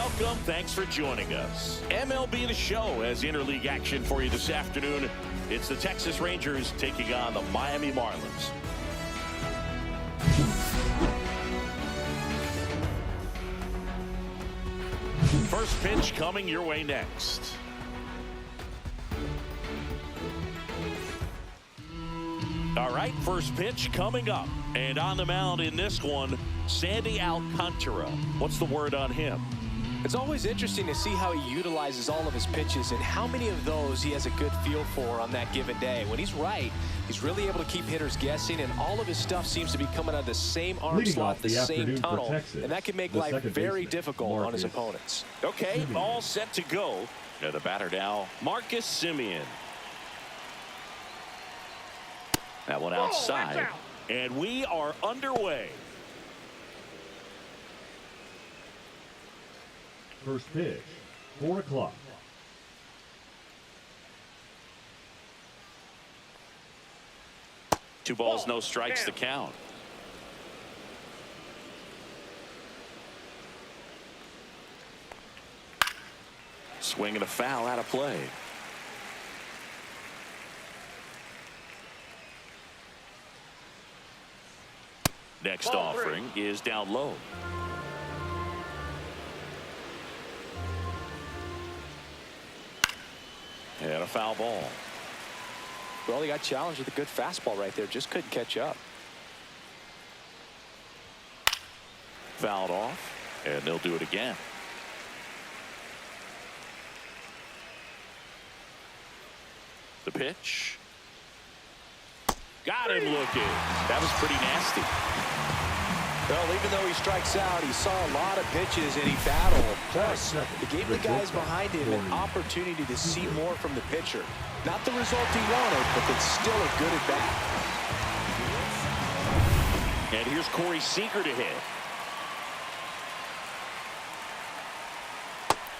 Welcome. Thanks for joining us. MLB The Show has interleague action for you this afternoon. It's the Texas Rangers taking on the Miami Marlins. First pitch coming your way next. All right, first pitch coming up. And on the mound in this one, Sandy Alcantara. What's the word on him? It's always interesting to see how he utilizes all of his pitches and how many of those he has a good feel for on that given day. When he's right, he's really able to keep hitters guessing, and all of his stuff seems to be coming out of the same arm slot, the same tunnel, and that can make life very difficult on his opponents. Okay, all set to go. And the batter now, Marcus Semien. That one outside. And we are underway. First pitch, 4 o'clock. Two balls, no strikes, the count. Swing and a foul out of play. Next offering is down low. And a foul ball. Well, he got challenged with a good fastball right there. Just couldn't catch up. Fouled off, and they'll do it again. The pitch. Got him looking. That was pretty nasty. Well, even though he strikes out, he saw a lot of pitches and he battled. Plus, it gave the guys behind him an opportunity to see more from the pitcher. Not the result he wanted, but it's still a good at bat. And here's Corey Seager to hit.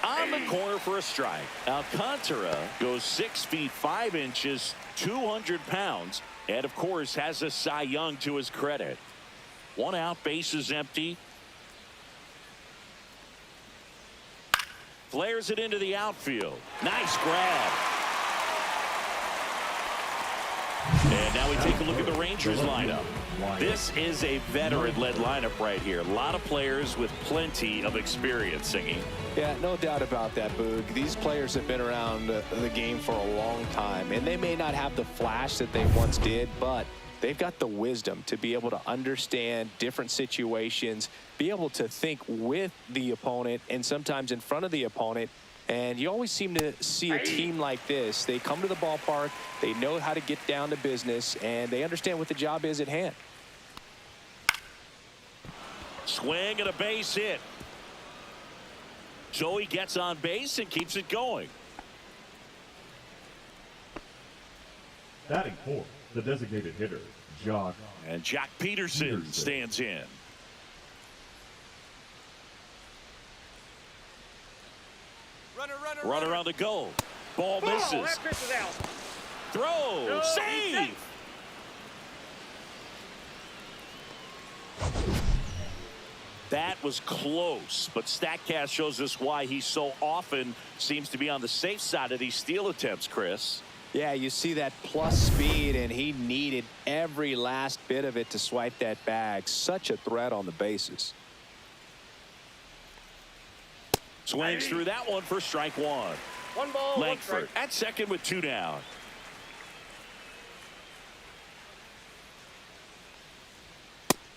On the corner for a strike. Alcantara goes 6 feet 5 inches, 200 pounds, and of course has a Cy Young to his credit. One out, bases empty. Flares it into the outfield. Nice grab. And now we take a look at the Rangers lineup. This is a veteran-led lineup right here. A lot of players with plenty of experience, Singing. Yeah, no doubt about that, Boog. These players have been around the game for a long time, and they may not have the flash that they once did, but they've got the wisdom to be able to understand different situations, be able to think with the opponent and sometimes in front of the opponent. And you always seem to see a team like this. They come to the ballpark, they know how to get down to business, and they understand what the job is at hand. Swing and a base hit. Joey gets on base and keeps it going. Batting fourth, the designated hitter, Jock. And Jack Peterson stands in. Runner on the go. Ball misses. That pitch is out. Throw. No, Save. That was close, but StatCast shows us why he so often seems to be on the safe side of these steal attempts, Chris. Yeah, you see that plus speed, and he needed every last bit of it to swipe that bag. Such a threat on the bases. Swings through that one for strike one. One ball, Langford at second with 2 down.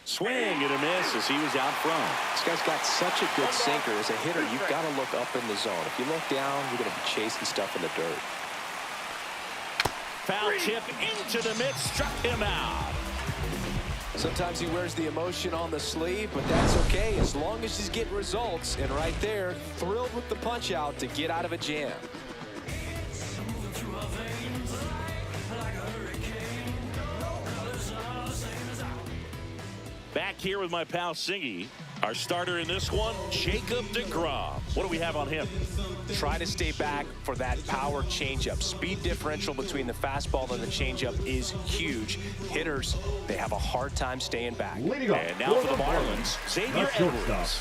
Swing and a miss as he was out front. This guy's got such a good sinker. As a hitter, you've got to look up in the zone. If you look down, you're going to be chasing stuff in the dirt. Foul tip into the mid, struck him out. Sometimes he wears the emotion on the sleeve, but that's okay as long as he's getting results. And right there, thrilled with the punch out to get out of a jam. Back here with my pal Singy. Our starter in this one, Jacob deGrom. What do we have on him? Try to stay back for that power changeup. Speed differential between the fastball and the changeup is huge. Hitters, they have a hard time staying back. And now for the Marlins, Xavier Edwards.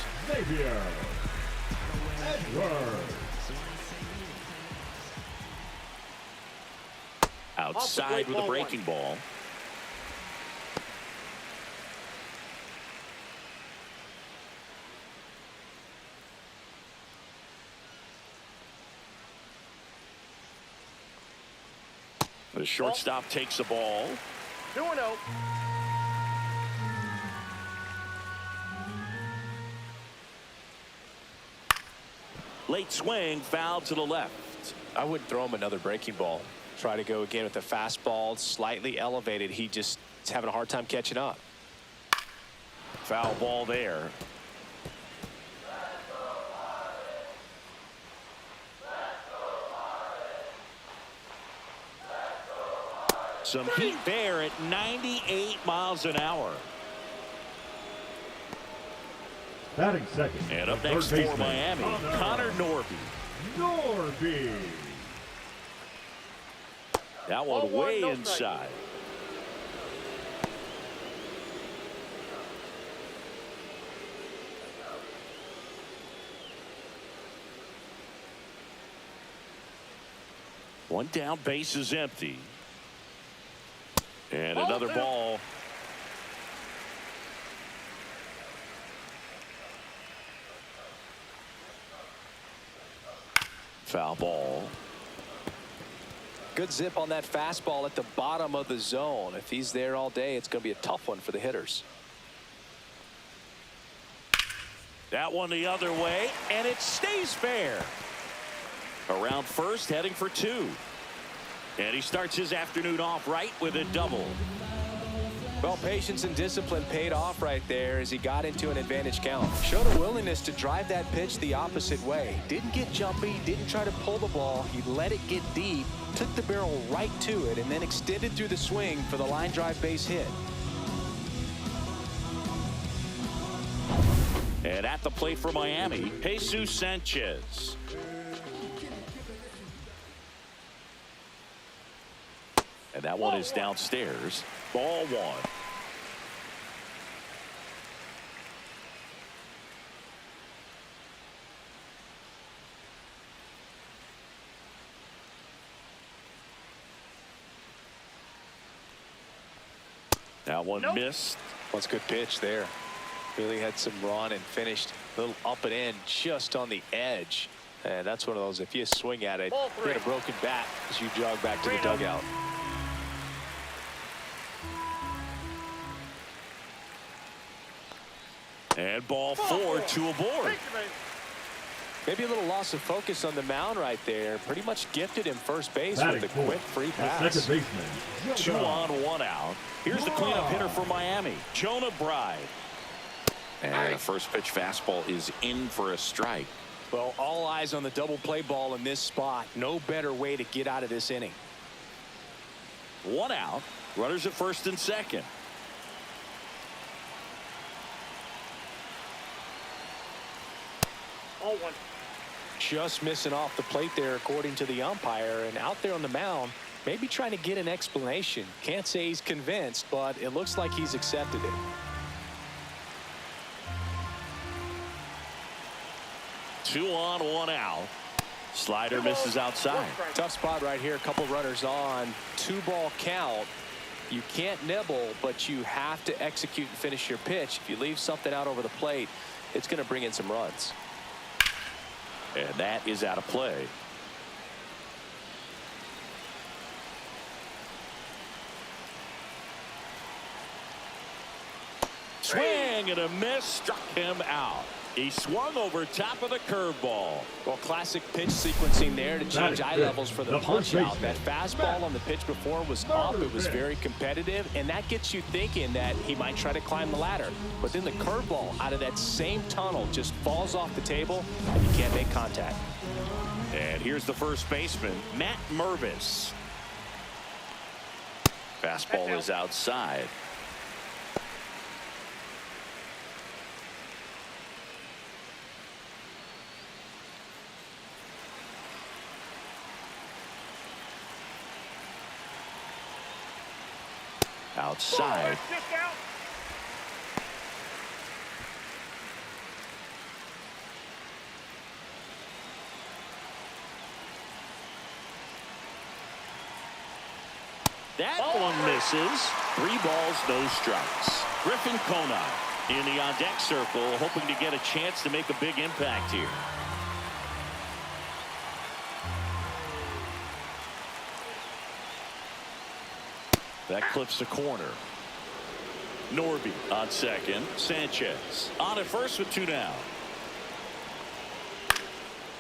Edwards. Outside with a breaking ball. The shortstop takes the ball. 2-0. Late swing, foul to the left. I wouldn't throw him another breaking ball. Try to go again with the fastball, slightly elevated. He just is having a hard time catching up. Foul ball there. Some heat there at 98 miles an hour. Batting second. And up the next third for baseman, Miami, Connor Norby. Norby. That one Ball way no inside. One down, base is empty. And another ball. Foul ball. Good zip on that fastball at the bottom of the zone. If he's there all day, it's going to be a tough one for the hitters. That one the other way, and it stays fair. Around first, heading for two. And he starts his afternoon off right with a double. Well, patience and discipline paid off right there as he got into an advantage count. Showed a willingness to drive that pitch the opposite way. Didn't get jumpy, didn't try to pull the ball. He let it get deep, took the barrel right to it, and then extended through the swing for the line drive base hit. And at the plate for Miami, Jesus Sanchez. And that one is downstairs. Ball one. That one missed. That's a good pitch there. Really had some run and finished a little up and in just on the edge. And that's one of those, if you swing at it, you get a broken bat as you jog back to the dugout. And ball four, two aboard. Maybe a little loss of focus on the mound right there. Pretty much gifted him first base with a quick free pass. Second baseman. 2 on, 1 out. Here's the cleanup hitter for Miami, Jonah Bride. And the first pitch fastball is in for a strike. Well, all eyes on the double play ball in this spot. No better way to get out of this inning. 1 out. Runners at first and second. Just missing off the plate there, according to the umpire, and out there on the mound, maybe trying to get an explanation. Can't say he's convinced, but it looks like he's accepted it. Two on, 1 out. Slider misses outside. Tough spot right here. A couple runners on. 2-ball count. You can't nibble, but you have to execute and finish your pitch. If you leave something out over the plate, it's going to bring in some runs. And that is out of play. Swing and a miss, struck him out. He swung over top of the curveball. Well, classic pitch sequencing there to change eye levels for the punch out. That fastball on the pitch before was up. It was very competitive, and that gets you thinking that he might try to climb the ladder. But then the curveball out of that same tunnel just falls off the table, and you can't make contact. And here's the first baseman, Matt Mervis. Fastball is outside. Outside. That one misses. 3 balls, no strikes. Griffin Conine in the on-deck circle, hoping to get a chance to make a big impact here. That clips the corner. Norby on second. Sanchez on at first with 2 down.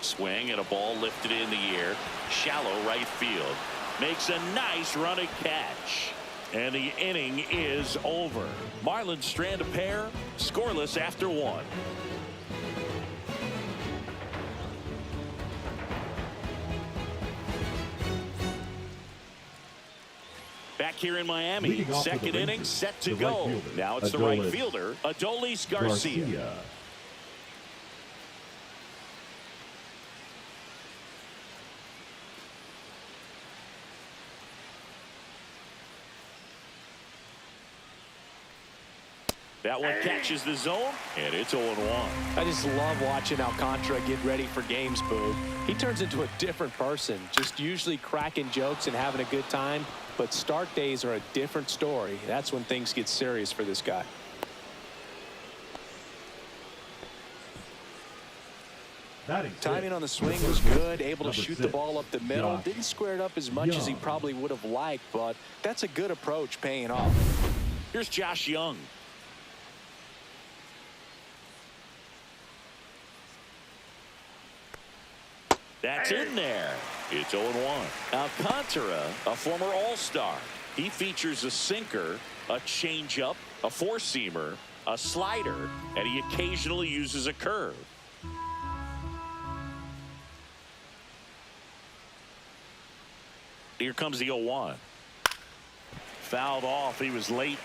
Swing and a ball lifted in the air. Shallow right field. Makes a nice running catch. And the inning is over. Marlins strand a pair. Scoreless after 1. Back here in Miami, second inning set to go. Now it's the right fielder, Adolis Garcia. That one catches the zone, and it's 0-1. I just love watching Alcantara get ready for games, Boog. He turns into a different person, just usually cracking jokes and having a good time. But start days are a different story. That's when things get serious for this guy. Timing on the swing was good, able to shoot the ball up the middle. Didn't square it up as much as he probably would have liked, but that's a good approach paying off. Here's Josh Young. That's in there. It's 0-1. Alcantara, a former All-Star. He features a sinker, a changeup, a four-seamer, a slider, and he occasionally uses a curve. Here comes the 0-1. Fouled off. He was late.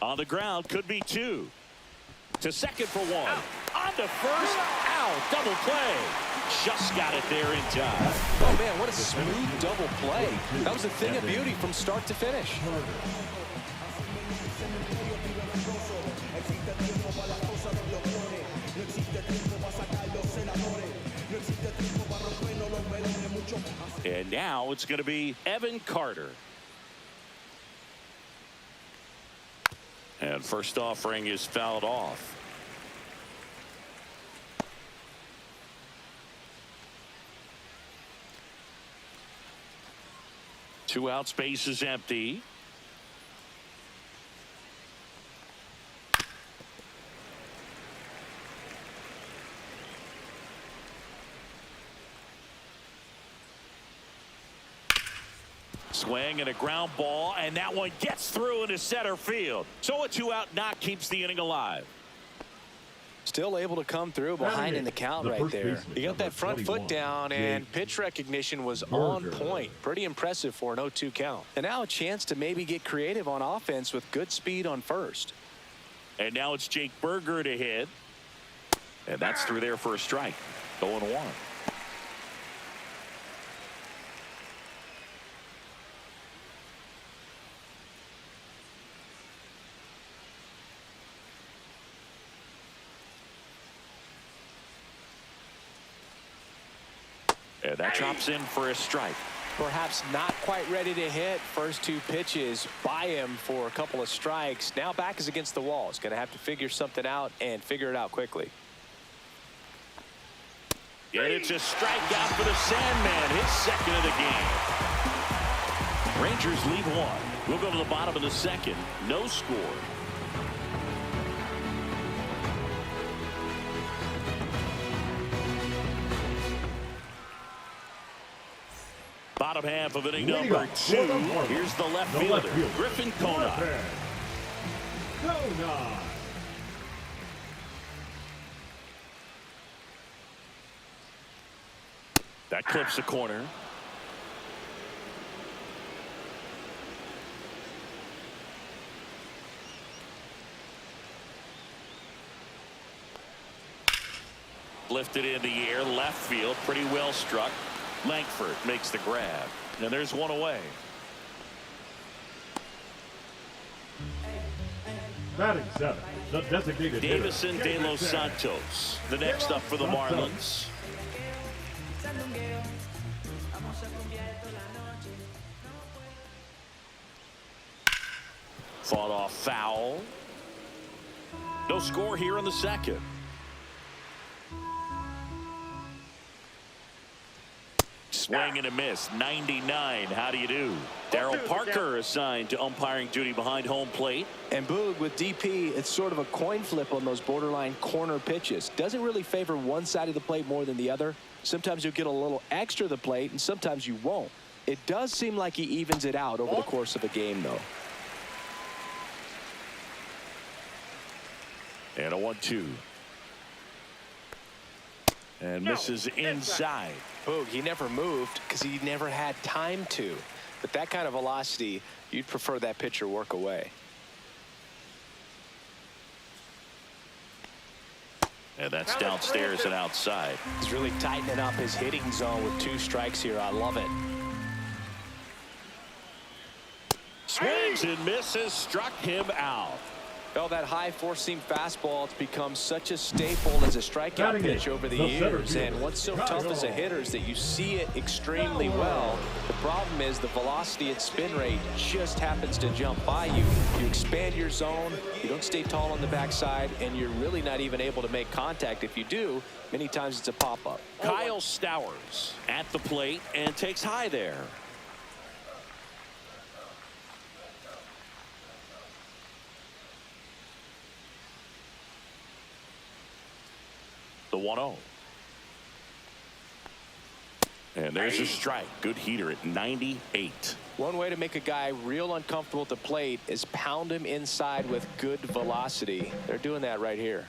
On the ground, could be 2. To second for 1. On to first. Out. Double play. Just got it there in time. Oh, man, what a smooth double play. That was a thing of beauty from start to finish. And now it's going to be Evan Carter. And first offering is fouled off. Two out, space is empty. Swing and a ground ball, and that one gets through into center field. So a 2-out knock keeps the inning alive. Still able to come through behind in the count right there. He got that front foot down, and pitch recognition was on point. Pretty impressive for an 0-2 count. And now a chance to maybe get creative on offense with good speed on first. And now it's Jake Berger to hit. And that's through there for a strike. 0-1. And that drops in for a strike. Perhaps not quite ready to hit. First 2 pitches by him for a couple of strikes. Now back is against the wall. He's going to have to figure something out and figure it out quickly. And it's a strikeout for the Sandman, his second of the game. Rangers lead 1. We'll go to the bottom of the second. No score. Bottom half of inning number 2. Here's the left fielder, Griffin Conine. That clips the corner. Lifted in the air, left field, pretty well struck. Langford makes the grab, and there's one away. Batting seventh, the designated hitter, Davison de los Santos, the next up for the Marlins. Fought off foul. No score here in the second. Swing and a miss. 99. How do you do? Darryl Parker assigned to umpiring duty behind home plate. And Boog, with DP, it's sort of a coin flip on those borderline corner pitches. Doesn't really favor one side of the plate more than the other. Sometimes you'll get a little extra the plate, and sometimes you won't. It does seem like he evens it out over the course of a game, though. And a 1-2. And misses inside. Boog, he never moved because he never had time to. But that kind of velocity, you'd prefer that pitcher work away. And that's downstairs and outside. He's really tightening up his hitting zone with 2 strikes here. I love it. Swings and misses, struck him out. Well, that high four-seam fastball has become such a staple as a strikeout pitch over the years. And what's so tough as a hitter is that you see it extremely well. The problem is the velocity and spin rate just happens to jump by you. You expand your zone, you don't stay tall on the backside, and you're really not even able to make contact. If you do, many times it's a pop-up. Kyle Stowers at the plate and takes high there. The 1-0. And there's a strike. Good heater at 98. One way to make a guy real uncomfortable at the plate is pound him inside with good velocity. They're doing that right here.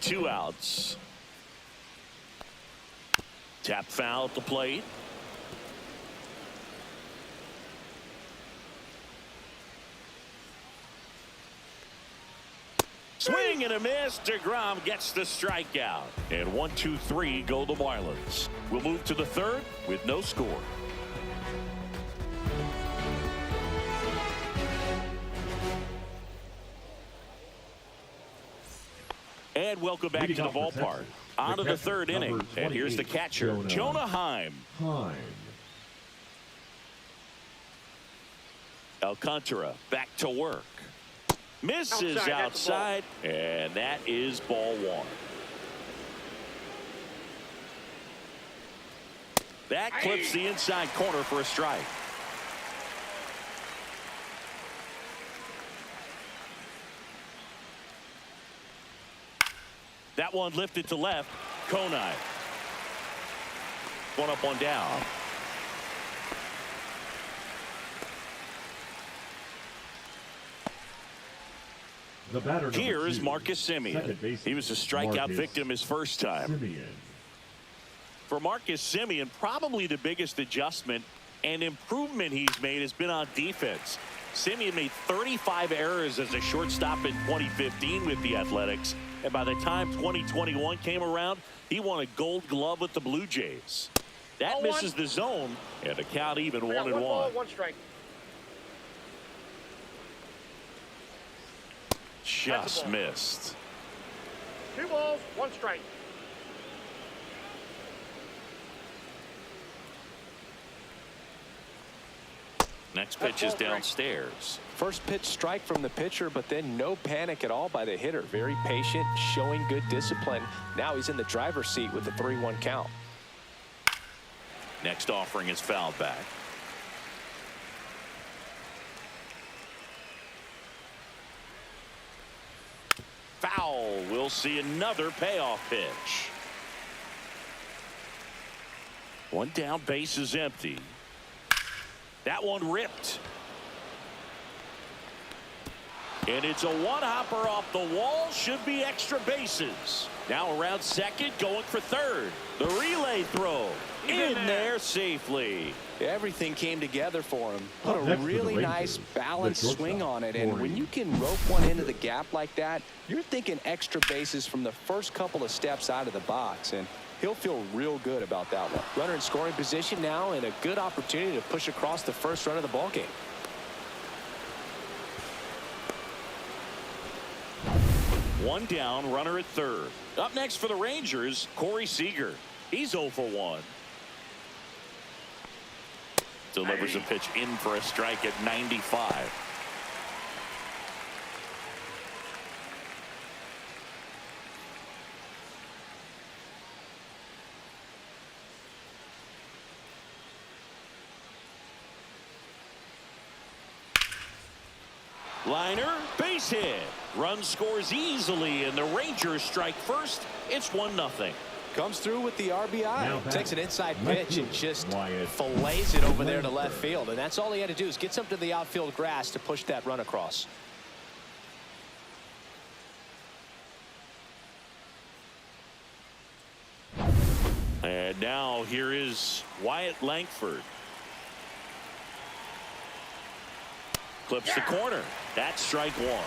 2 outs. Tap foul at the plate. Swing and a miss. DeGrom gets the strikeout. And 1-2-3 go the Marlins. We'll move to the third with no score. And welcome back to the ballpark. On to the third inning. And here's the catcher, Jonah Heim. Alcantara back to work. Misses outside, and that is ball 1. That clips the inside corner for a strike. That one lifted to left. Konai. One up, one down. The batter here is Marcus Semien. He was a strikeout victim his first time. For Marcus Semien, probably the biggest adjustment and improvement he's made has been on defense. Semien made 35 errors as a shortstop in 2015 with the Athletics, and by the time 2021 came around, he won a Gold Glove with the Blue Jays. That misses the zone, and the count even 1-1. 1 strike. Just missed. 2 balls, 1 strike. Next pitch is downstairs. First pitch strike from the pitcher, but then no panic at all by the hitter. Very patient, showing good discipline. Now he's in the driver's seat with the 3-1 count. Next offering is fouled back. Foul. We'll see another payoff pitch. 1 down, base is empty. That one ripped. And it's a one-hopper off the wall. Should be extra bases. Now around second, going for third. The relay throw in there safely. Everything came together for him. Put a really nice balanced swing on it. And when you can rope one into the gap like that, you're thinking extra bases from the first couple of steps out of the box. And he'll feel real good about that one. Runner in scoring position now, and a good opportunity to push across the first run of the ballgame. One down, runner at third. Up next for the Rangers, Corey Seager. He's 0 for 1. Delivers a pitch in for a strike at 95. Liner, base hit. Run scores easily, and the Rangers strike first. It's 1-0. Comes through with the RBI. Takes an inside pitch and just Wyatt. fillets it over there to left field. And that's all he had to do is get something to the outfield grass to push that run across. And now here is Wyatt Langford. Clips the corner. That's strike one.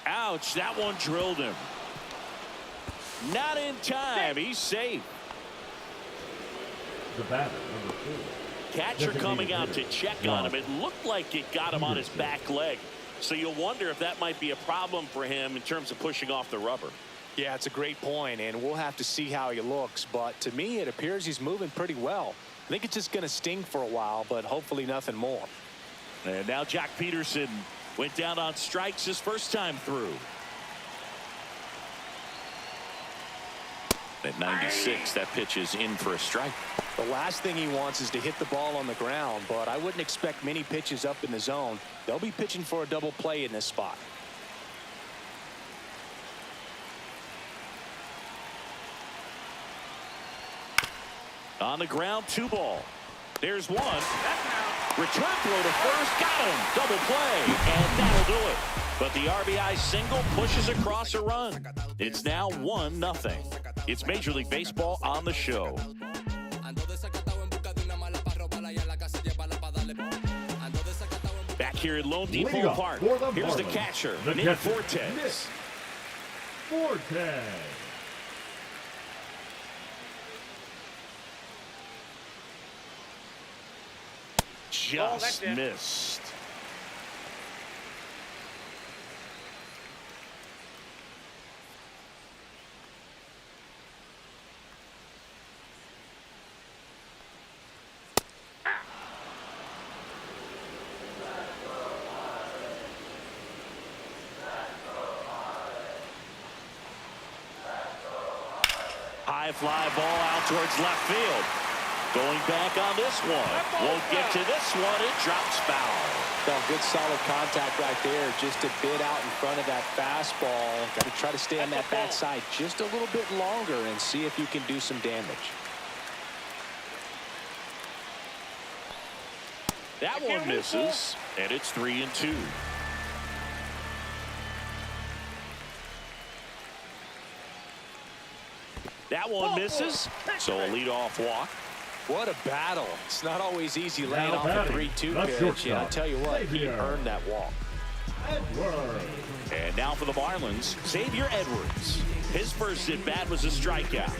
Ouch, that one drilled him. Not in time. He's safe. The batter, number 2. Catcher coming out to check on him. It looked like it got him on his back leg. So you'll wonder if that might be a problem for him in terms of pushing off the rubber. Yeah, it's a great point, and we'll have to see how he looks. But to me, it appears he's moving pretty well. I think it's just going to sting for a while, but hopefully nothing more. And now Jack Peterson went down on strikes his first time through. At 96, that pitch is in for a strike. The last thing he wants is to hit the ball on the ground, but I wouldn't expect many pitches up in the zone. They'll be pitching for a double play in this spot. On the ground, 2 ball. There's one. Return throw to first. Got him. Double play. And that'll do it. But the RBI single pushes across a run. It's now 1-0. It's Major League Baseball on the show. Back here at Lone Depot Park. Here's the catcher, Nick Fortes. Forte. Just missed. High fly ball out towards left field. Going back on this one. Won't get to this one. It drops foul. Well, good solid contact right there. Just a bit out in front of that fastball. Got to try to stay on that backside just a little bit longer and see if you can do some damage. That one misses, and it's 3-2. That one misses, so a leadoff walk. What a battle. It's not always easy laying Now off a batting, 3-2 the pitch. shortstop, Yeah, I'll tell you what, he Xavier. earned that walk. Edwards. And now for the Marlins, Xavier Edwards. His first at-bat was a strikeout.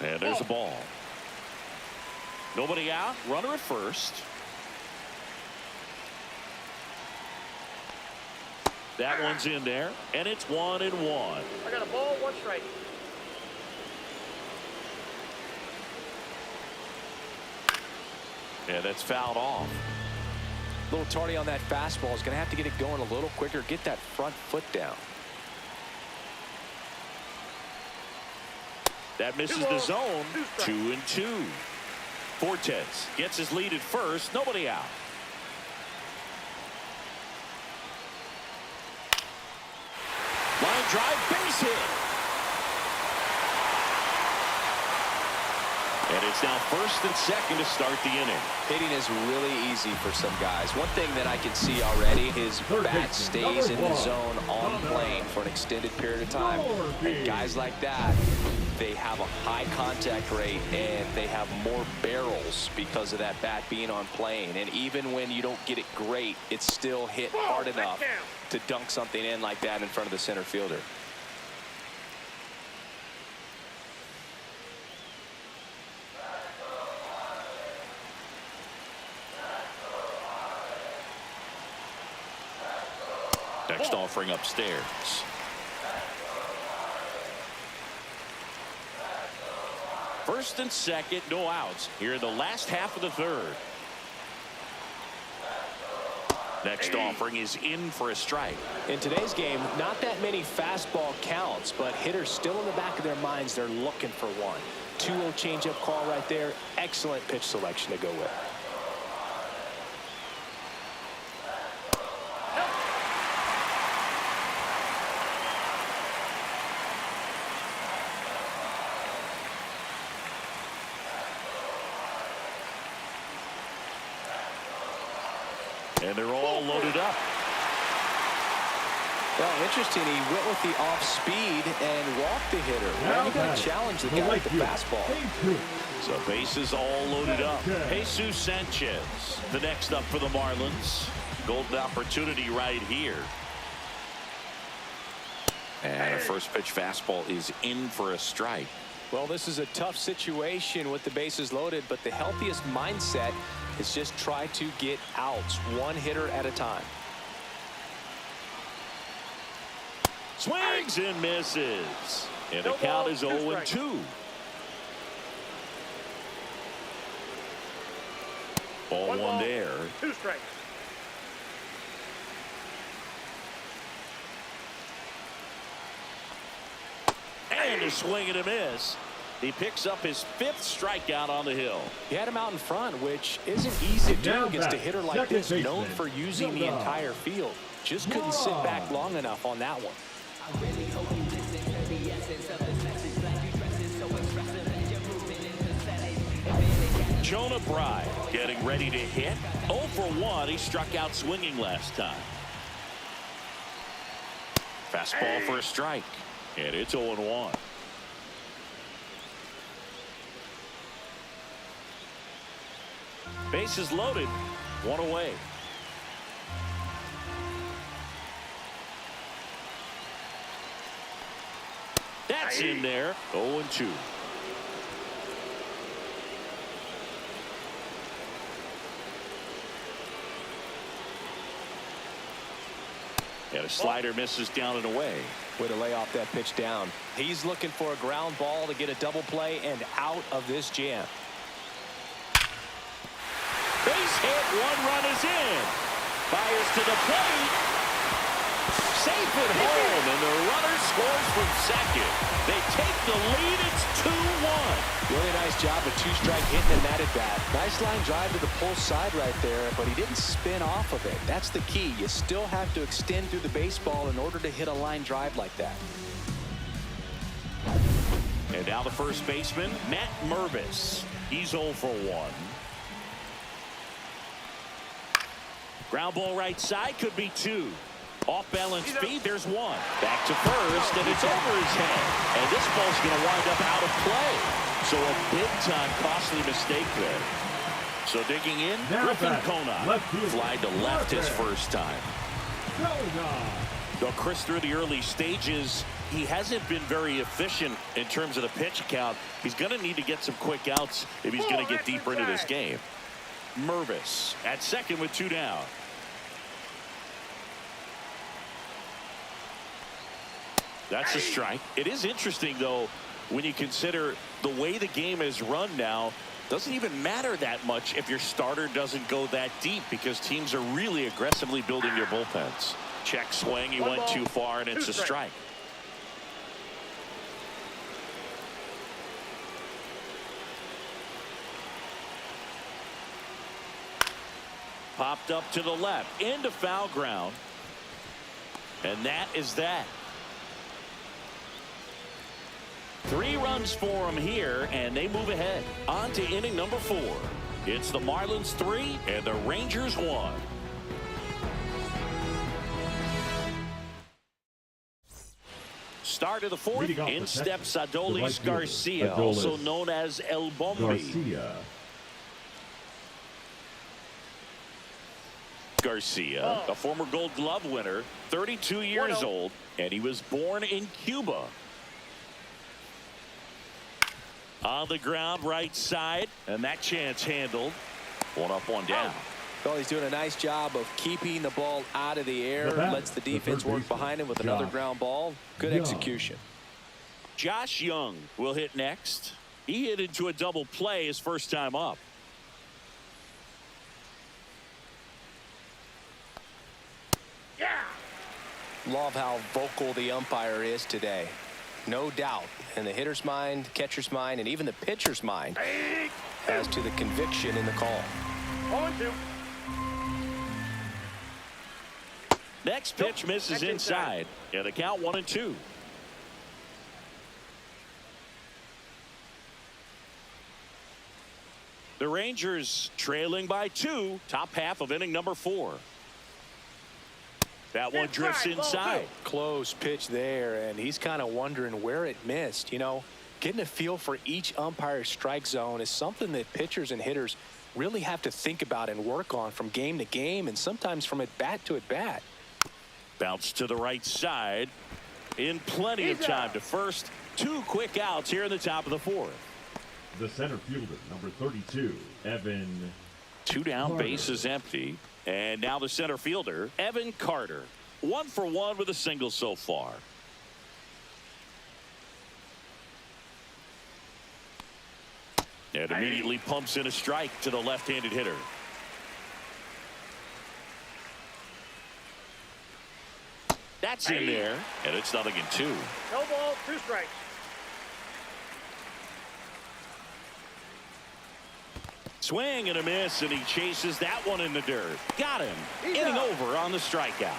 And there's a ball. Nobody out, runner at first. That one's in there, and it's 1-1. I got a ball, 1 strike. Yeah, that's fouled off. A little tardy on that fastball. Is going to have to get it going a little quicker. Get that front foot down. That misses the zone. 2-2. Fortes gets his lead at first. Nobody out. Line drive, base hit. And it's now first and second to start the inning. Hitting is really easy for some guys. One thing that I can see already, his bat stays in the zone on plane for an extended period of time. And guys like that they have a high contact rate and they have more barrels because of that bat being on plane. And even when you don't get it great, it's still hit hard enough to dunk something in like that in front of the center fielder. Next offering upstairs. First and second, no outs here in the last half of the third. Next offering is in for a strike. In today's game, not that many fastball counts, but hitters still in the back of their minds, they're looking for one. 2-0 changeup call right there. Excellent pitch selection to go with. And they're all loaded up. Well, interesting. He went with the off speed and walked the hitter. Now you got to challenge the guy with the fastball. So bases all loaded up. Jesus Sanchez, the next up for the Marlins. Golden opportunity right here. And a first pitch fastball is in for a strike. Well, this is a tough situation with the bases loaded, but the healthiest mindset is just try to get outs, one hitter at a time. Swings and misses. And the count is 0-2. Ball one there. 2 strikes. And a swing and a miss. He picks up his 5th strikeout on the hill. He had him out in front, which isn't easy to do against a hitter like this, known for using the entire field. Just couldn't sit back long enough on that one. Jonah Bride getting ready to hit. 0 for 1. He struck out swinging last time. Fastball for a strike. And it's 0-1. Bases loaded. 1 away. That's in there. 0-2. And a slider misses down and away. Way to lay off that pitch down. He's looking for a ground ball to get a double play and out of this jam. Base hit, 1 run is in. Fires to the plate. Safe at home, and the runner scores from second. They take the lead. It's 2-1. Really nice job of 2-strike hitting in that at bat. Nice line drive to the pull side right there, but he didn't spin off of it. That's the key. You still have to extend through the baseball in order to hit a line drive like that. And now the first baseman, Matt Mervis. He's 0 for 1. Ground ball right side, could be 2. Off balance feet, there's 1. Back to first, and it's over his head. And this ball's going to wind up out of play. So a big-time costly mistake there. So digging in, Griffin Conant. Fly to left his first time. Though Chris, through the early stages, he hasn't been very efficient in terms of the pitch count. He's going to need to get some quick outs if he's going to get deeper into this game. Mervis at second with 2 down. That's a strike. It is interesting, though, when you consider the way the game is run now. Doesn't even matter that much if your starter doesn't go that deep, because teams are really aggressively building their bullpens. Check swing. He went too far, and it's a strike. Popped up to the left into foul ground. And that is that. 3 runs for him here, and they move ahead. On to inning number 4. It's the Marlins 3 and the Rangers 1. Start of the fourth. Leading off In the steps section, the right Adolis fielder, Garcia, Adolis also known as El Bombi. Garcia, a former Gold Glove winner, 32 years old, and he was born in Cuba. On the ground, right side, and that chance handled. One up, one down. Well, he's doing a nice job of keeping the ball out of the air. Lets the defense work behind him with another ground ball. Good execution. Josh Young will hit next. He hit into a double play his first time up. Love how vocal the umpire is today. No doubt in the hitter's mind, catcher's mind, and even the pitcher's mind as to the conviction in the call. 0-2. Next pitch misses inside. And the count 1-2. The Rangers trailing by 2. Top half of inning number 4. That one drifts inside. Close pitch there, and he's kind of wondering where it missed. You know, getting a feel for each umpire's strike zone is something that pitchers and hitters really have to think about and work on from game to game, and sometimes from at bat to at bat. Bounce to the right side. In plenty of time to first. 2 quick outs here in the top of the 4th. The center fielder, number 32, Evan. 2 down, Carter. bases empty. And now the center fielder, Evan Carter. 1 for 1 with a single so far. And immediately pumps in a strike to the left-handed hitter. That's in there, and it's 0-2. No ball, 2 strikes. Swing and a miss, and he chases that one in the dirt. Got him. Inning over on the strikeout.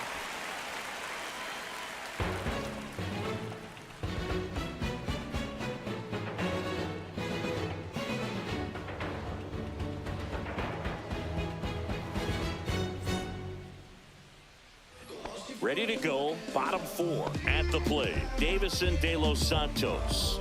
Ready to go. Bottom 4 at the plate. Davison De Los Santos.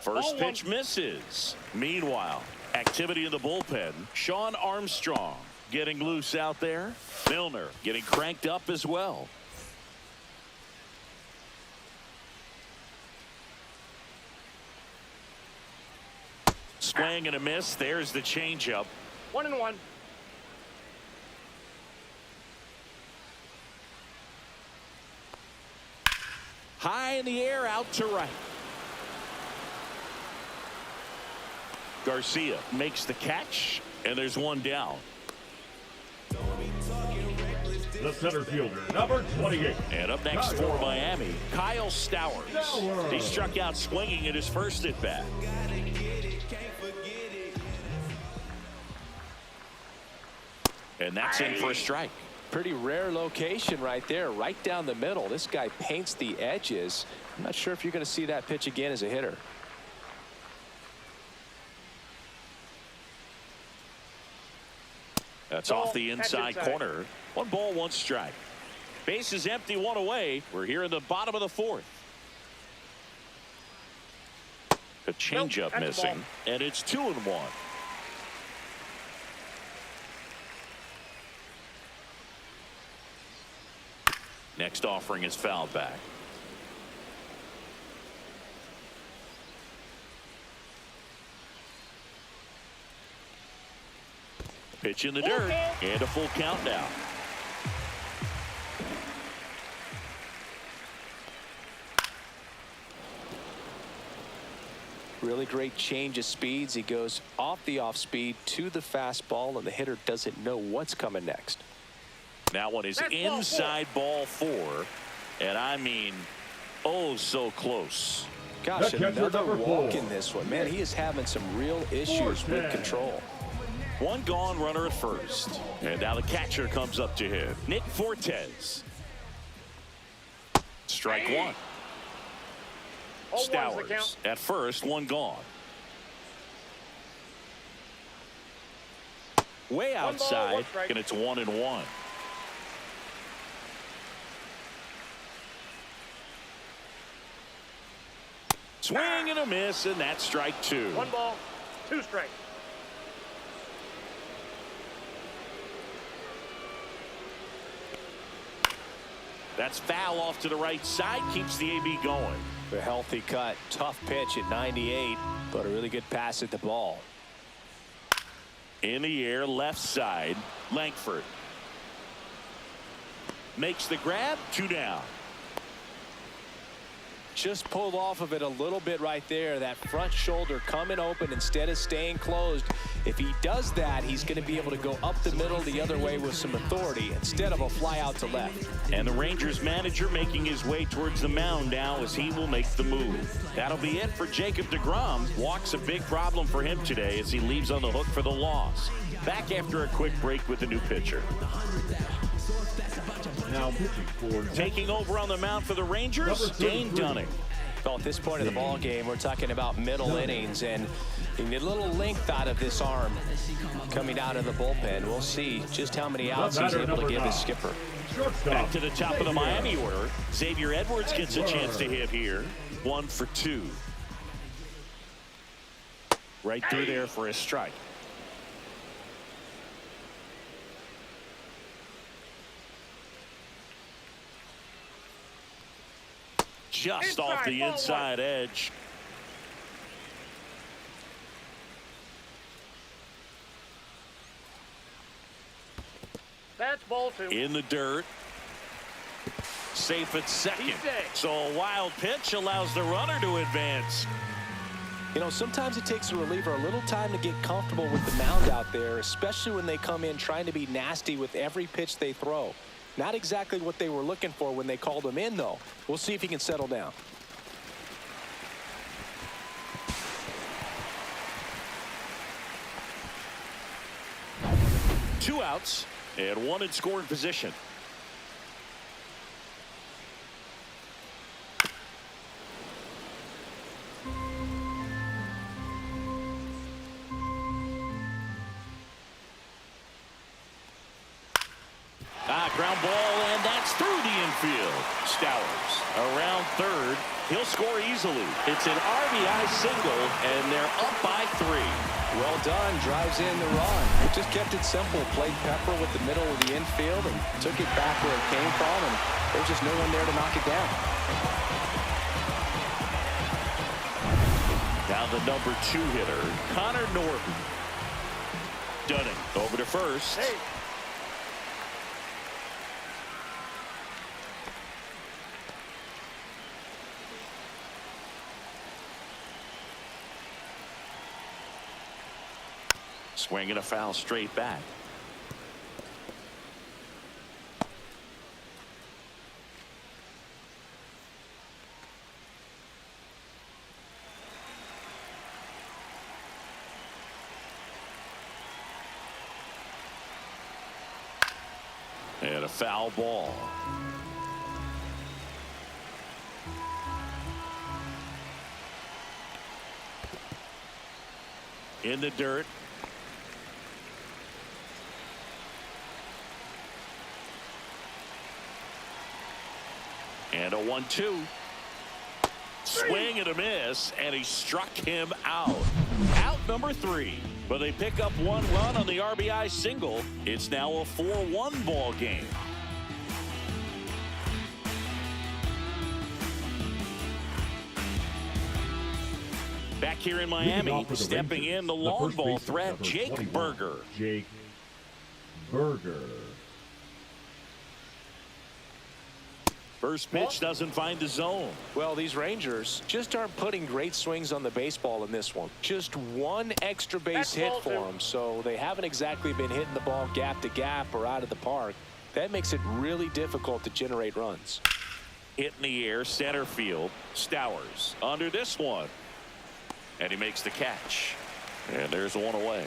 First pitch misses. Meanwhile, activity in the bullpen. Sean Armstrong getting loose out there. Milner getting cranked up as well. Swing and a miss. There's the changeup. 1-1. High in the air, out to right. Garcia makes the catch, and there's one down. The center fielder, number 28. And up next for Miami, Kyle Stowers. He struck out swinging at his first at bat. And that's in for a strike. Pretty rare location right there, right down the middle. This guy paints the edges. I'm not sure if you're going to see that pitch again as a hitter. That's off the inside corner. 1 ball, 1 strike. Base is empty, 1 away. We're here in the bottom of the 4th. A changeup missing, and it's 2-1. Next offering is fouled back. Pitch in the dirt, and a full count now. Really great change of speeds. He goes off the off speed to the fastball, and the hitter doesn't know what's coming next. That one is inside ball 4, and I mean, oh, so close. Gosh, another walk in this one. Man, he is having some real issues with control. 1 gone, runner at first. And now the catcher comes up to him. Nick Fortes. Strike 1. Stowers at first, 1 gone. Way One ball, outside, one strike. and it's 1-1. Swing and a miss, and that's strike 2. 1 ball, 2 strikes. That's foul off to the right side, keeps the AB going. A healthy cut, tough pitch at 98, but a really good pass at the ball. In the air, left side, Langford. Makes the grab, 2 down. Just pulled off of it a little bit right there. That front shoulder coming open instead of staying closed. If he does that, he's going to be able to go up the middle the other way with some authority instead of a fly out to left. And the Rangers manager making his way towards the mound now as he will make the move. That'll be it for Jacob deGrom. Walk's a big problem for him today as he leaves on the hook for the loss. Back after a quick break with a new pitcher. Now pitching for Taking over on the mound for the Rangers, Dane Dunning. Well, at this point of the ball game, we're talking about middle innings, and you need a little length out of this arm coming out of the bullpen. We'll see just how many outs he's able to give his skipper. Back to the top of the Miami order. Xavier Edwards gets a chance to hit here. 1 for 2. Right through there for a strike. Just off the inside edge. That's ball 2. In the dirt. Safe at second. So a wild pitch allows the runner to advance. You know, sometimes it takes a reliever a little time to get comfortable with the mound out there, especially when they come in trying to be nasty with every pitch they throw. Not exactly what they were looking for when they called him in, though. We'll see if he can settle down. Two outs and one in scoring position. Ground ball, and that's through the infield. Stowers around third. He'll score easily. It's an RBI single, and they're up by 3. Well done. Drives in the run. Just kept it simple. Played pepper with the middle of the infield and took it back where it came from, and there's just no one there to knock it down. Now the number 2 hitter, Connor Norton. Dunning over to first. Hey. Swinging a foul straight back. And a foul ball. In the dirt. And a 1-2. Swing and a miss, and he struck him out. Out number 3. But they pick up 1 run on the RBI single. It's now a 4-1 ball game. Back here in Miami, stepping in the long ball threat, Jake Burger. Jake Burger. First pitch doesn't find the zone. Well, these Rangers just aren't putting great swings on the baseball in this one. Just one extra base hit for them, so they haven't exactly been hitting the ball gap to gap or out of the park. That makes it really difficult to generate runs. Hit in the air, center field. Stowers under this one. And he makes the catch. And there's one away.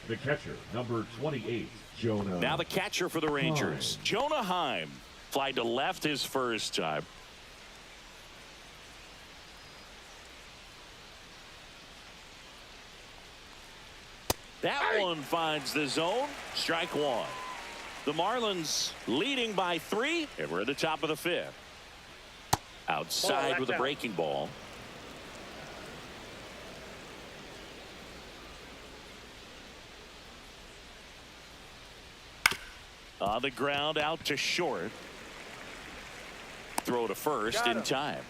The catcher, number 28, Jonah. Now the catcher for the Rangers, Jonah Heim. Fly to left his first time. That one finds the zone. Strike one. The Marlins leading by 3, and we're at the top of the 5th. Outside with a breaking ball. On the ground, out to short. Throw to first in time.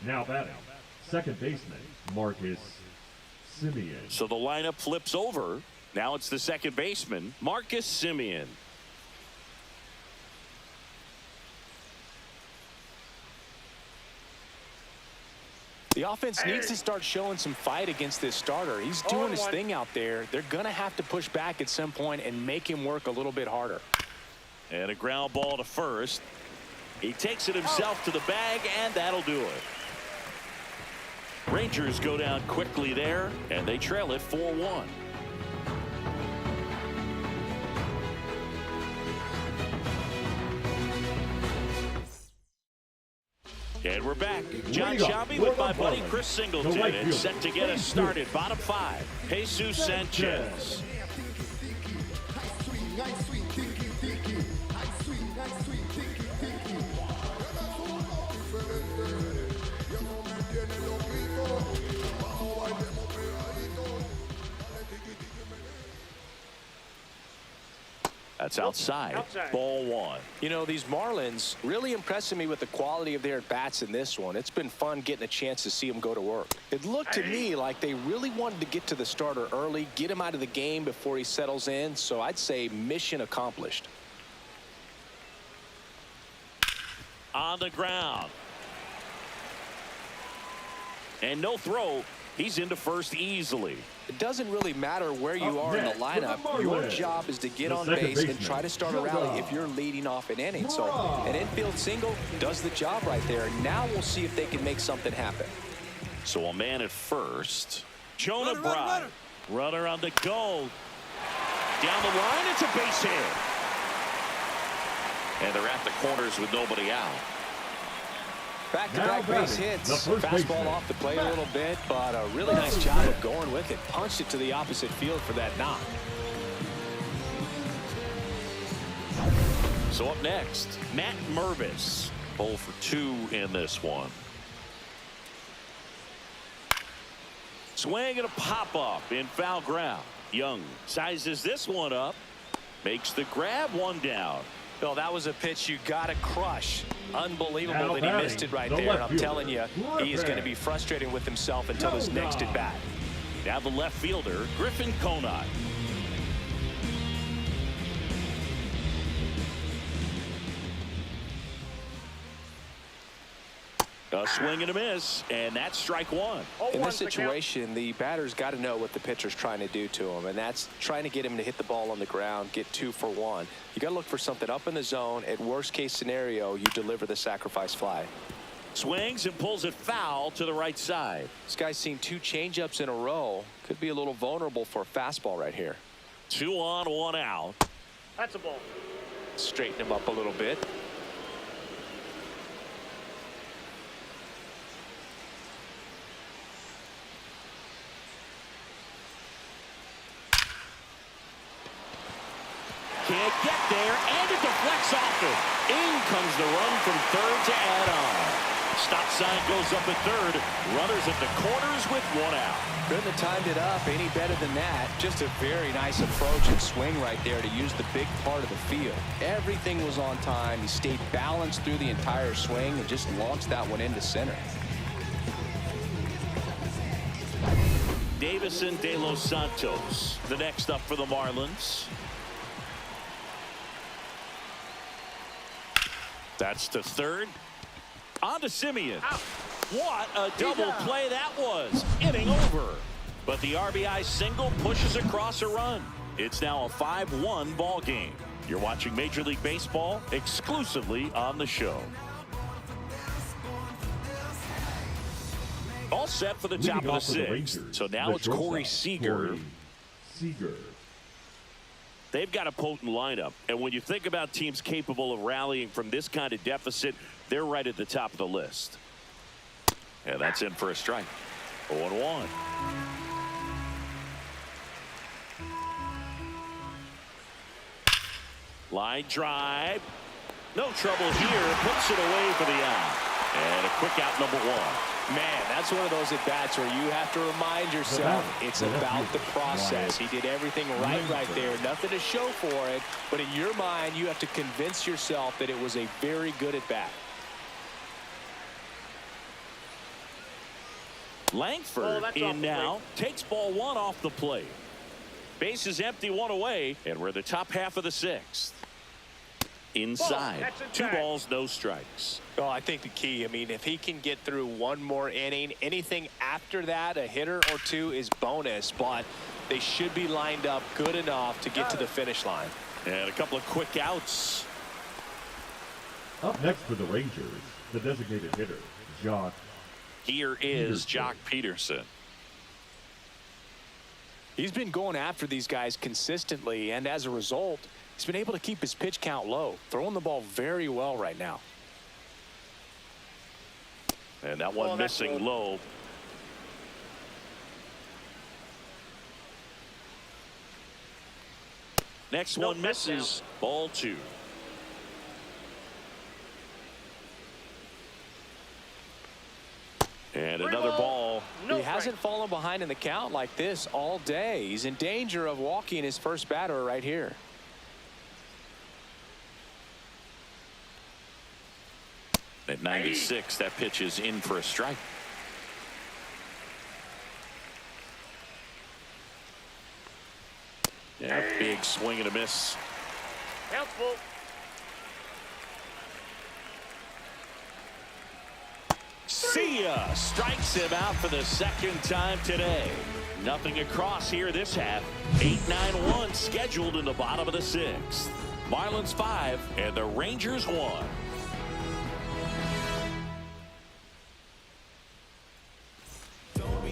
Now batting, second baseman, Marcus Semien. So the lineup flips over. Now it's the second baseman, Marcus Semien. The offense needs to start showing some fight against this starter. He's doing his thing out there. They're going to have to push back at some point and make him work a little bit harder. And a ground ball to first. He takes it himself to the bag, and that'll do it. Rangers go down quickly there, and they trail it 4-1. And we're back. John Shabby with my buddy Chris Singleton, and set to get us started. Bottom 5, Jesus Sanchez. That's outside. Ball 1. You know, these Marlins really impressing me with the quality of their at-bats in this one. It's been fun getting a chance to see them go to work. It looked to me like they really wanted to get to the starter early, get him out of the game before he settles in. So I'd say mission accomplished. On the ground. And no throw. He's into first easily. It doesn't really matter where you are in the lineup. Your job is to get on base and try to start a rally if you're leading off an inning. So an infield single does the job right there. Now we'll see if they can make something happen. So a man at first. Jonah Bride. Runner on the go. Down the line, it's a base hit. And they're at the corners with nobody out. Back-to-back base hits. Fastball off the plate a little bit, but a really nice job of going with it. Punched it to the opposite field for that knock. So up next, Matt Mervis. 0 for 2 in this one. Swing and a pop-up in foul ground. Young sizes this one up. Makes the grab, one down. Well, that was a pitch you got to crush. Unbelievable that he missed it right there. I'm telling you, he is going to be frustrated with himself until his next at bat. Now the left fielder, Griffin Conant. A swing and a miss, and that's strike one. In this situation, the batter's got to know what the pitcher's trying to do to him, and that's trying to get him to hit the ball on the ground, get 2 for 1. You got to look for something up in the zone. At worst case scenario, you deliver the sacrifice fly. Swings and pulls it foul to the right side. This guy's seen 2 changeups in a row. Could be a little vulnerable for a fastball right here. 2 on, 1 out. That's a ball. Straighten him up a little bit. Can't get there, and it deflects off it. In comes the run from third to add on. Stop sign goes up at third. Runners at the corners with 1 out. Couldn't have timed it up any better than that. Just a very nice approach and swing right there to use the big part of the field. Everything was on time. He stayed balanced through the entire swing and just launched that one into center. Davison De Los Santos, the next up for the Marlins. That's to third. On to Semien. What a double play that was. Inning over. But the RBI single pushes across a run. It's now a 5-1 ball game. You're watching Major League Baseball exclusively on the show. All set for the top of the 6th. So now it's Corey Seager. They've got a potent lineup, and when you think about teams capable of rallying from this kind of deficit, they're right at the top of the list. And that's in for a strike. 0-1. Line drive. No trouble here. Puts it away for the out. And a quick out, number 1. Man, that's one of those at-bats where you have to remind yourself it's about the process. He did everything right there. Nothing to show for it. But in your mind, you have to convince yourself that it was a very good at-bat. Langford in now. Takes ball 1 off the plate. Base is empty, 1 away. And we're the top half of the 6th. Inside. 2 balls, no strikes. Oh, I think the key, I mean, if he can get through one more inning, anything after that, a hitter or 2 is bonus, but they should be lined up good enough to get to the finish line. And a couple of quick outs. Up next for the Rangers, the designated hitter, Jock. Here is Jock Peterson. He's been going after these guys consistently, and as a result, he's been able to keep his pitch count low, throwing the ball very well right now. And that one missing low. Next one misses. Ball 2. And another ball. He hasn't fallen behind in the count like this all day. He's in danger of walking his first batter right here. At 96, that pitch is in for a strike. Yeah, big swing and a miss. Helpful. See ya. Strikes him out for the second time today. Nothing across here this half. 8-9-1 scheduled in the bottom of the 6th. Marlins 5 and the Rangers 1.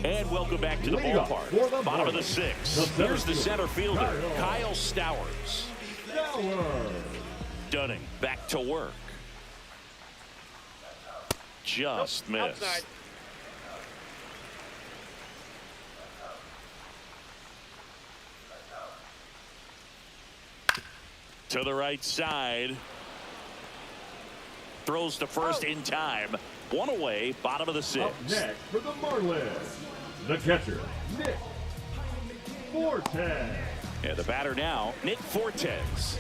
And welcome back to the ballpark. Bottom of the 6th. Here's the center fielder, Kyle Stowers. Dunning back to work. Just missed. Outside. To the right side. Throws to first in time. 1 away, bottom of the 6th. Up next for the Marlins, the catcher, Nick Fortes. And the batter now, Nick Fortes.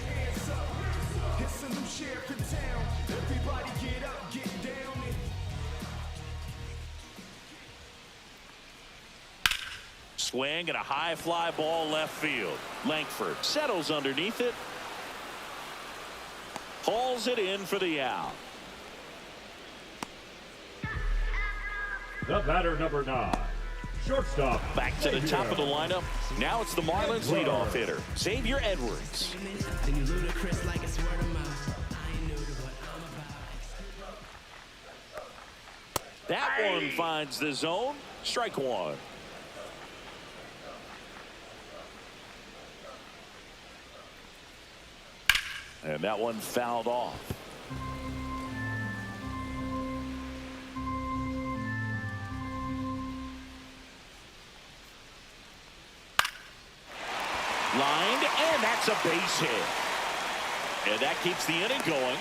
Swing and a high fly ball left field. Langford settles underneath it. Hauls it in for the out. The batter, number 9, shortstop. Back to the top of the lineup. Now it's the Marlins leadoff hitter, Xavier Edwards. That one finds the zone. Strike 1. And that one fouled off. Lined, and that's a base hit. And that keeps the inning going.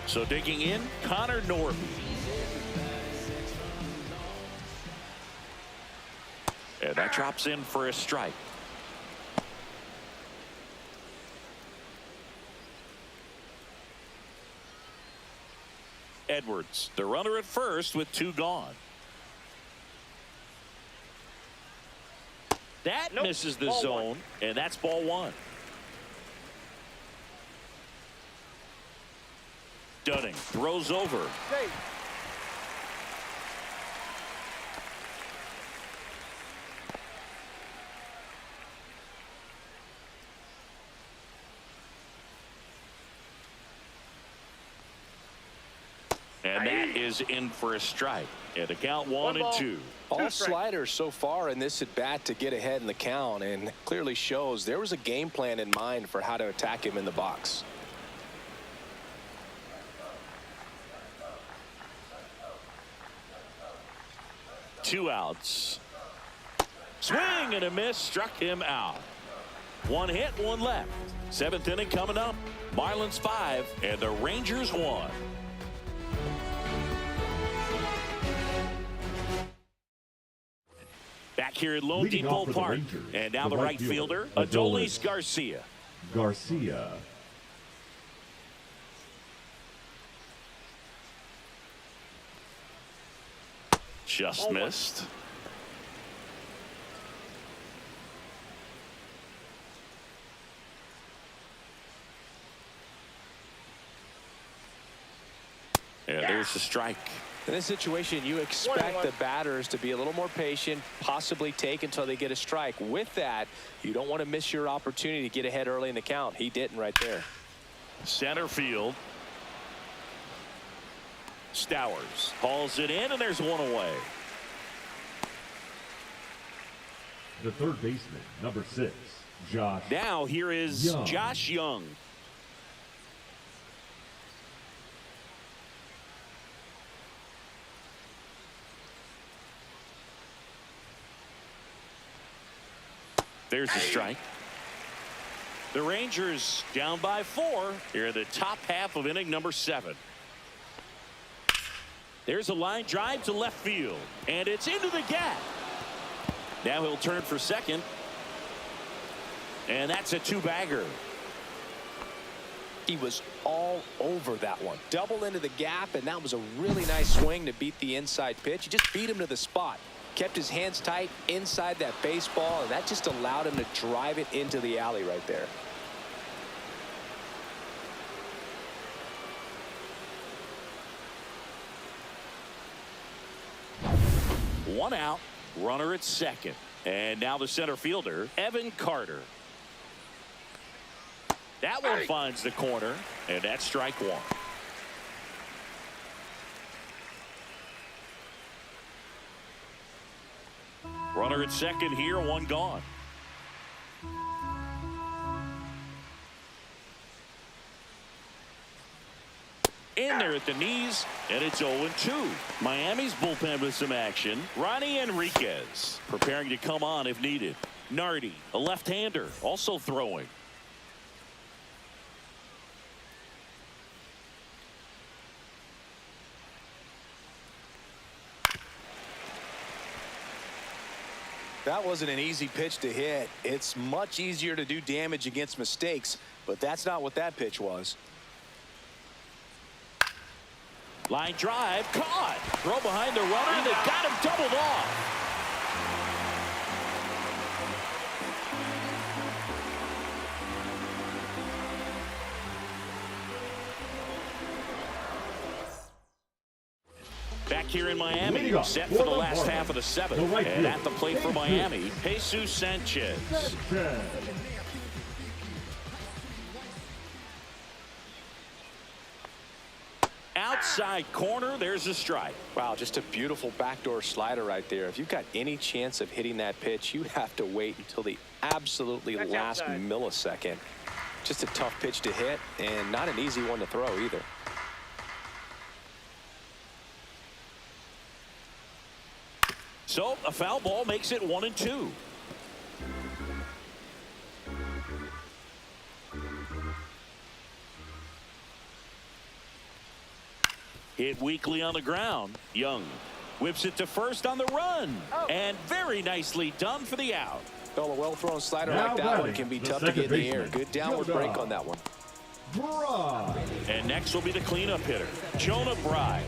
So digging in, Connor Norby. And that drops in for a strike. Edwards, the runner at first with 2 gone. That misses the zone, and that's ball 1. Dunning throws over. And that is in for a strike. And the count 1-2. All sliders so far in this at bat to get ahead in the count, and clearly shows there was a game plan in mind for how to attack him in the box. 2 outs. Swing and a miss, struck him out. 1 hit, 1 left. 7th inning coming up. Marlins 5 and the Rangers 1. Back here at Lone Leading Depot off for the Park. Rangers, And now the right fielder, Adolis Adolis Garcia. Garcia. Just missed. And there's the strike. In this situation, you expect the batters to be a little more patient, possibly take until they get a strike. With that, you don't want to miss your opportunity to get ahead early in the count. He didn't right there. Center field. Stowers hauls it in, and there's 1 away. The third baseman, number 6, Josh. Now here is Young. Josh Young. There's the strike. The Rangers down by 4 here in the top half of inning number 7. There's a line drive to left field, and it's into the gap. Now he'll turn for second, and that's a 2-bagger. He was all over that one. Double into the gap, and that was a really nice swing to beat the inside pitch. He just beat him to the spot. Kept his hands tight inside that baseball, and that just allowed him to drive it into the alley right there. One out, runner at second. And now the center fielder, Evan Carter. That one finds the corner, and that's strike 1. Runner at second here, 1 gone. In there at the knees, and it's 0-2. Miami's bullpen with some action. Ronnie Enriquez preparing to come on if needed. Nardi, a left-hander, also throwing. That wasn't an easy pitch to hit. It's much easier to do damage against mistakes, but that's not what that pitch was. Line drive, caught. Throw behind the runner, and they got him doubled off. Back here in Miami, set for the last half of the 7th. And at the plate for Miami, Jesus Sanchez. Outside corner, there's a strike. Wow, just a beautiful backdoor slider right there. If you've got any chance of hitting that pitch, you have to wait until the absolutely last millisecond. Just a tough pitch to hit, and not an easy one to throw either. So a foul ball makes it 1-2. Hit weakly on the ground. Young whips it to first on the run. And very nicely done for the out. Well, a well-thrown slider like that one can be tough to get in the air. Good downward break on that one. And next will be the cleanup hitter, Jonah Bride.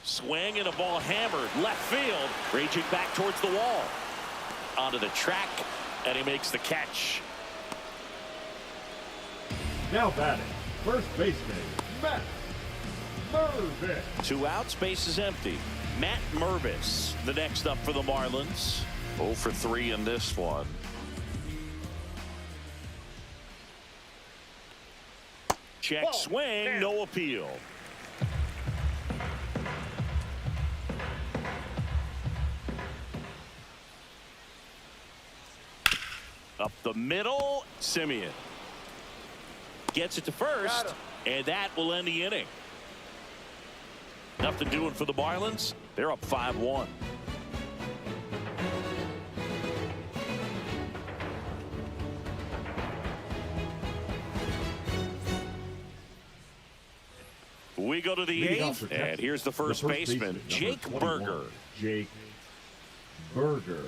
Swing and a ball hammered left field, reaching back towards the wall. Onto the track, and he makes the catch. Now batting, first baseman, Matt Mervis. 2 outs, base is empty. Matt Mervis, the next up for the Marlins. 0 for 3 in this one. Check swing, no appeal. the middle. Simeon gets it to first, and that will end the inning. Nothing doing for the Marlins. They're up 5-1. We go to the eighth, and here's the first baseman, Jake Berger. Jake Berger.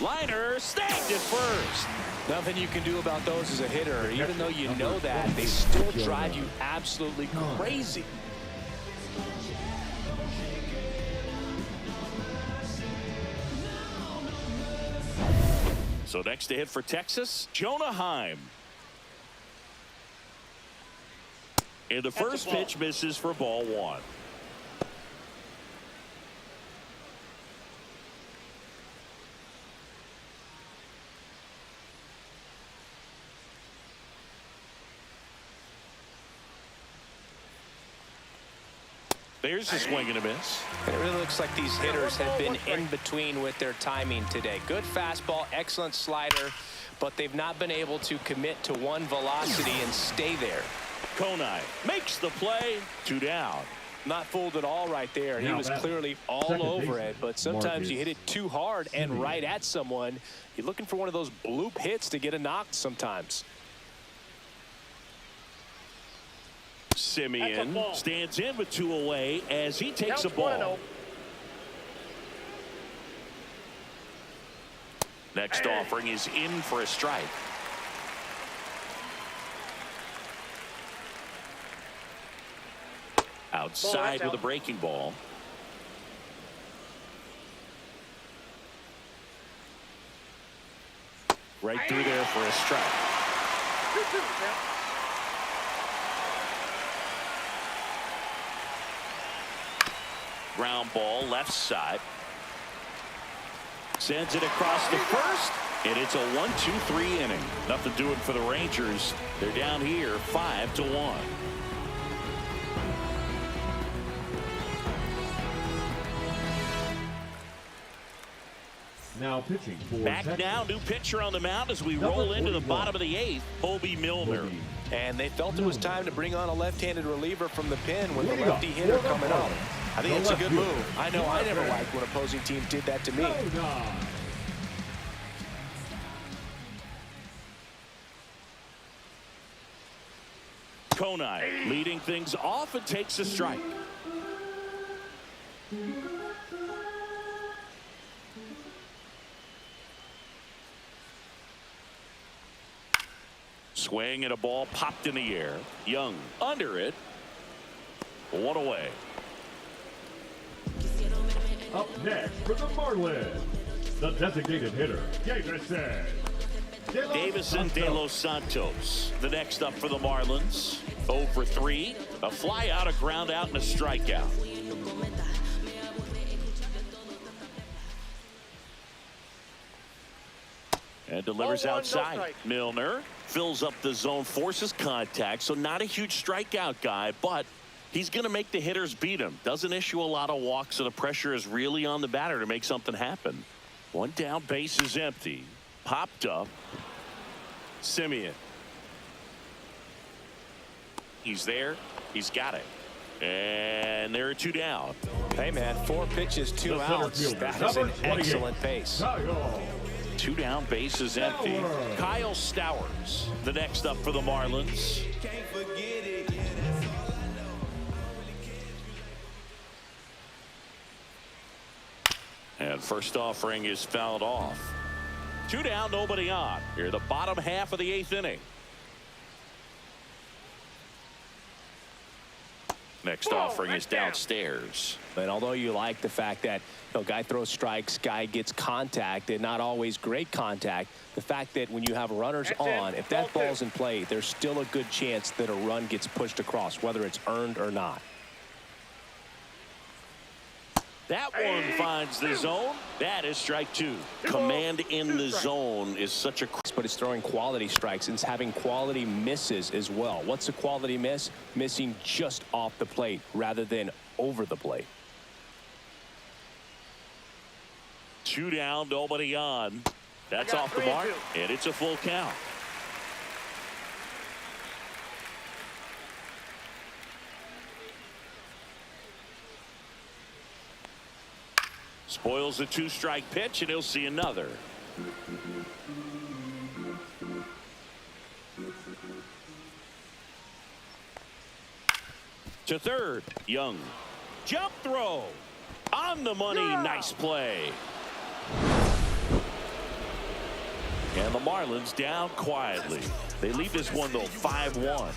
Liner snagged it first. Nothing you can do about those as a hitter. Even though you know that, they still drive you absolutely crazy. So next to hit for Texas, Jonah Heim. And the first pitch misses for ball one. There's a swing and a miss. It really looks like these hitters have been in between with their timing today. Good fastball, excellent slider, but they've not been able to commit to one velocity and stay there. Konai makes the play. 2 down. Not fooled at all right there. He was clearly all over it, but sometimes you hit it too hard and right at someone. You're looking for one of those bloop hits to get a knock sometimes. Simeon stands in with 2 away as he takes a ball. Next offering is in for a strike. Outside with a breaking ball. Right through there for a strike. Ground ball left side. Sends it across the first, and it's a 1-2-3 inning. Nothing doing for the Rangers. They're down here 5-1. Now pitching for Back Texas. now, new pitcher on the mound as we roll into the bottom of the 8th, Bobby Milner. And they felt it was time to bring on a left-handed reliever from the pen with a lefty hitter coming up. I think it's a good move. I know I never liked when opposing teams did that to me. Konai leading things off and takes a strike. Swing and a ball popped in the air. Young under it. 1 away. Up next for the Marlins, the designated hitter, Davison De Los Santos. The next up for the Marlins. 0 for 3. A fly out, a ground out, and a strikeout. And delivers outside. Milner fills up the zone, forces contact, so not a huge strikeout guy, but he's going to make the hitters beat him. Doesn't issue a lot of walks, so the pressure is really on the batter to make something happen. 1 down, base is empty. Popped up. Simeon. He's there. He's got it. And there are 2 down. Hey, man, 4 pitches, 2 outs. That is an excellent pace. 2 down, base is empty. Kyle Stowers, the next up for the Marlins. And first offering is fouled off. 2 down, nobody on. Here, the bottom half of the 8th inning. Next offering is downstairs. And although you like the fact that guy throws strikes, guy gets contact, and not always great contact, the fact that when you have runners on, if that ball's in play, there's still a good chance that a run gets pushed across, whether it's earned or not. That one finds the zone. That is strike 2. Command in the zone is such a... But it's throwing quality strikes and it's having quality misses as well. What's a quality miss? Missing just off the plate rather than over the plate. 2 down, nobody on. That's off the mark, and it's a full count. Spoils the 2-strike pitch, and he'll see another. To third, Young. Jump throw. On the money, nice play. And the Marlins down quietly. They lead this one, though, 5-1.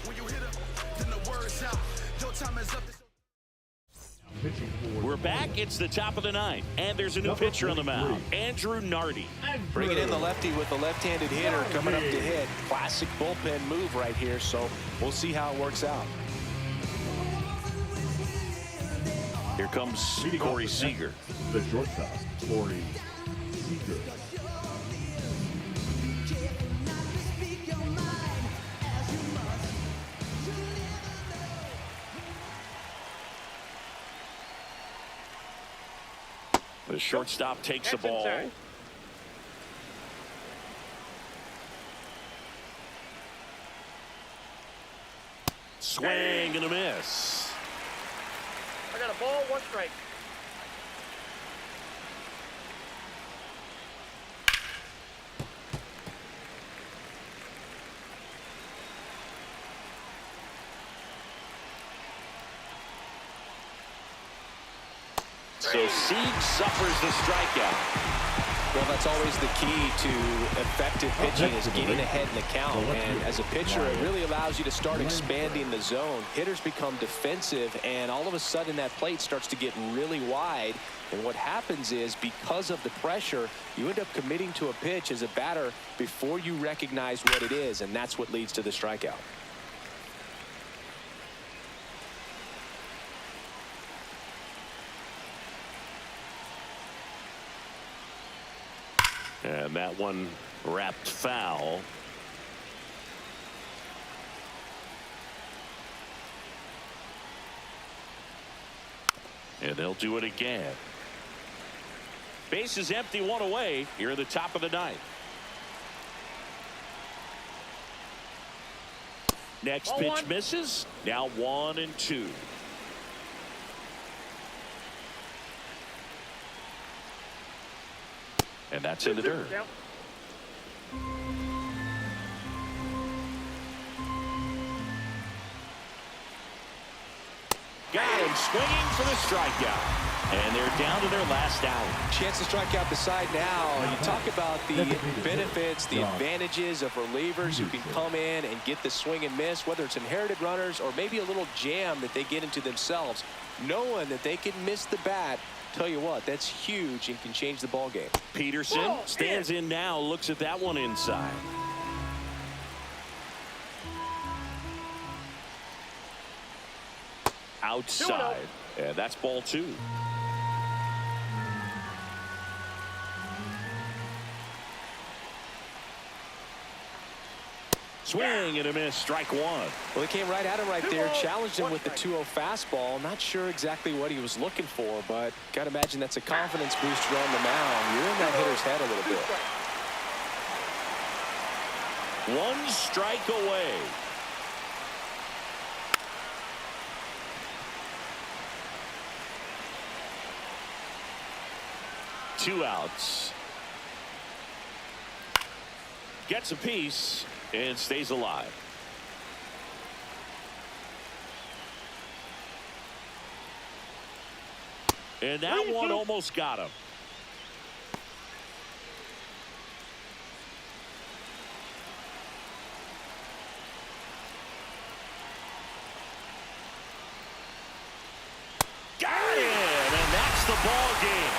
We're back. It's the top of the ninth, and there's a new pitcher on the mound, Andrew Nardi. Bringing in the lefty with the left-handed hitter coming up to hit. Classic bullpen move right here, so we'll see how it works out. Here comes Corey Seager. The shortstop, Corey Seager. The shortstop takes the ball. Swing and a miss. I got a ball, 1 strike. So Sieg suffers the strikeout. Well, that's always the key to effective pitching is getting ahead in the count. And as a pitcher, it really allows you to start expanding the zone. Hitters become defensive, and all of a sudden that plate starts to get really wide. And what happens is, because of the pressure, you end up committing to a pitch as a batter before you recognize what it is, and that's what leads to the strikeout. And that one wrapped foul. And they'll do it again. Base is empty, 1 away. Here at the top of the ninth. Next Ball pitch 1. misses. Now 1-2. And that's in the dirt. Yep. Got him swinging for the strikeout. And they're down to their last out. Chance to strike out the side now. And you talk about the benefits, the advantages of relievers who can come in and get the swing and miss, whether it's inherited runners or maybe a little jam that they get into themselves. Knowing that they can miss the bat, tell you what, that's huge and can change the ball game. Peterson stands in now, looks at that one inside. Outside, and that's ball 2. Swing and a miss, strike 1. Well, they came right at him right there, challenged him with the 2-0 fastball. Not sure exactly what he was looking for, but got to imagine that's a confidence booster on the mound. You're in that hitter's head a little bit. 1 strike away. Two outs. Gets a piece and stays alive. And that one almost got him. Got it, and that's the ball game.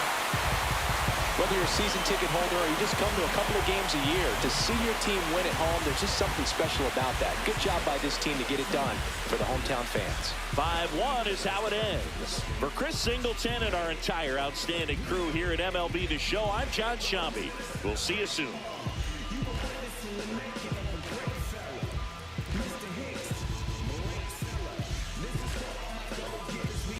Whether you're a season ticket holder or you just come to a couple of games a year, to see your team win at home, there's just something special about that. Good job by this team to get it done for the hometown fans. 5-1 is how it ends. For Chris Singleton and our entire outstanding crew here at MLB The Show, I'm John Shambi. We'll see you soon.